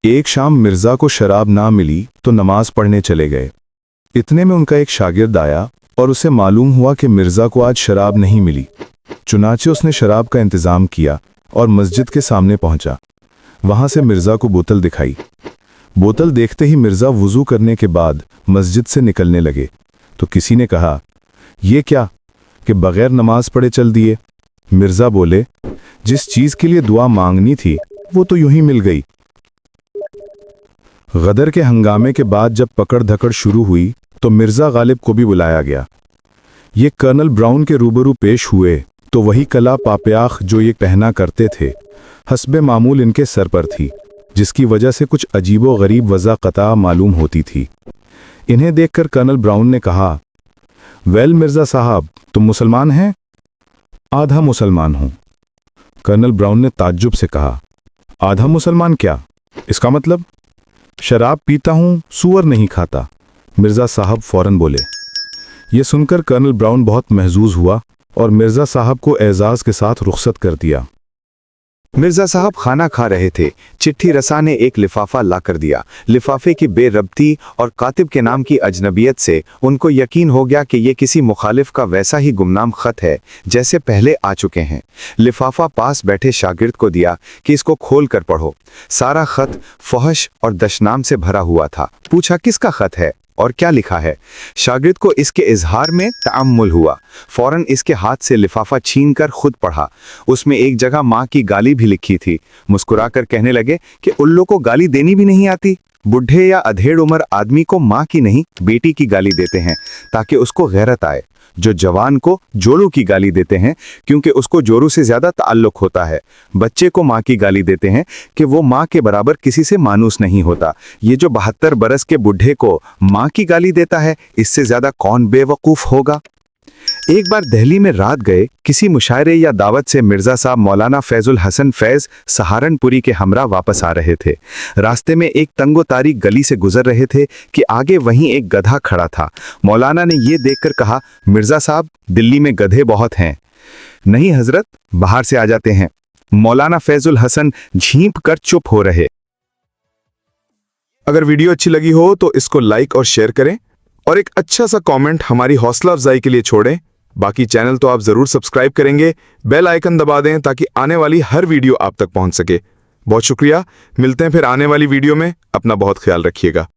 एक शाम मिर्जा को शराब ना मिली तो नमाज पढ़ने चले गए। इतने में उनका एक शागिर्द आया और उसे मालूम हुआ कि मिर्जा को आज शराब नहीं मिली। चुनाचे उसने शराब का इंतजाम किया और मस्जिद के सामने पहुंचा। वहां से मिर्जा को बोतल दिखाई। बोतल देखते ही मिर्जा वुजू करने के बाद मस्जिद से निकलने लगे तो किसी ने कहा, ये क्या कि बगैर नमाज पढ़े चल दिए। मिर्जा बोले, जिस चीज के लिए दुआ मांगनी थी वो तो यूं ही मिल गई। गदर के हंगामे के बाद जब पकड़ धकड़ शुरू हुई तो मिर्जा गालिब को भी बुलाया गया। ये कर्नल ब्राउन के रूबरू पेश हुए तो वही कला पापयाख जो ये पहना करते थे हस्बे मामूल इनके सर पर थी, जिसकी वजह से कुछ अजीबो गरीब वज़ा क़ता मालूम होती थी। इन्हें देखकर कर्नल ब्राउन ने कहा, वेल मिर्जा साहब, तुम मुसलमान हैं? आधा मुसलमान हूं। कर्नल ब्राउन ने ताज्जुब से कहा, आधा मुसलमान क्या? इसका मतलब? शराब पीता हूं, सूअर नहीं खाता। मिर्जा साहब फौरन बोले। यह सुनकर कर्नल ब्राउन बहुत महजूज हुआ और मिर्जा साहब को एजाज के साथ रुखसत कर दिया। मिर्जा साहब खाना खा रहे थे। चिट्ठी रसा ने एक लिफाफा ला कर दिया। लिफाफे की बेरब्ती और कातिब के नाम की अजनबियत से उनको यकीन हो गया कि ये किसी मुखालिफ का वैसा ही गुमनाम खत है जैसे पहले आ चुके हैं। लिफाफा पास बैठे शागिर्द को दिया कि इसको खोल कर पढ़ो। सारा खत फहश और दशनाम से भरा हुआ था। पूछा, किसका खत है और क्या लिखा है? शागिर्द को इसके इजहार में तअम्मुल हुआ। फौरन इसके हाथ से लिफाफा छीनकर खुद पढ़ा। उसमें एक जगह माँ की गाली भी लिखी थी। मुस्कुराकर कहने लगे कि उल्लू को गाली देनी भी नहीं आती। बुढ़े या अधेड़ उम्र आदमी को माँ की नहीं बेटी की गाली देते हैं ताकि उसको गैरत आए। जो जवान को जोरू की गाली देते हैं क्योंकि उसको जोरू से ज्यादा ताल्लुक होता है। बच्चे को माँ की गाली देते हैं कि वो माँ के बराबर किसी से मानूस नहीं होता। ये जो 72 बरस के बुढ़े को माँ की गाली देता है, इससे ज्यादा कौन बेवकूफ होगा। एक बार दिल्ली में रात गए किसी मुशायरे या दावत से मिर्जा साहब मौलाना फैजुल हसन फैज सहारनपुरी के हमरा वापस आ रहे थे। रास्ते में एक तंगो तारीक गली से गुजर रहे थे कि आगे वहीं एक गधा खड़ा था। मौलाना ने ये देखकर कहा, मिर्जा साहब, दिल्ली में गधे बहुत हैं। नहीं हजरत, बाहर से आ जाते हैं। मौलाना फैजुल हसन झींप कर चुप हो रहे। अगर वीडियो अच्छी लगी हो तो इसको लाइक और शेयर करें और एक अच्छा सा कमेंट हमारी हौसला अफजाई के लिए छोड़ें। बाकी चैनल तो आप जरूर सब्सक्राइब करेंगे। बेल आइकन दबा दें ताकि आने वाली हर वीडियो आप तक पहुंच सके। बहुत शुक्रिया। मिलते हैं फिर आने वाली वीडियो में। अपना बहुत ख्याल रखिएगा।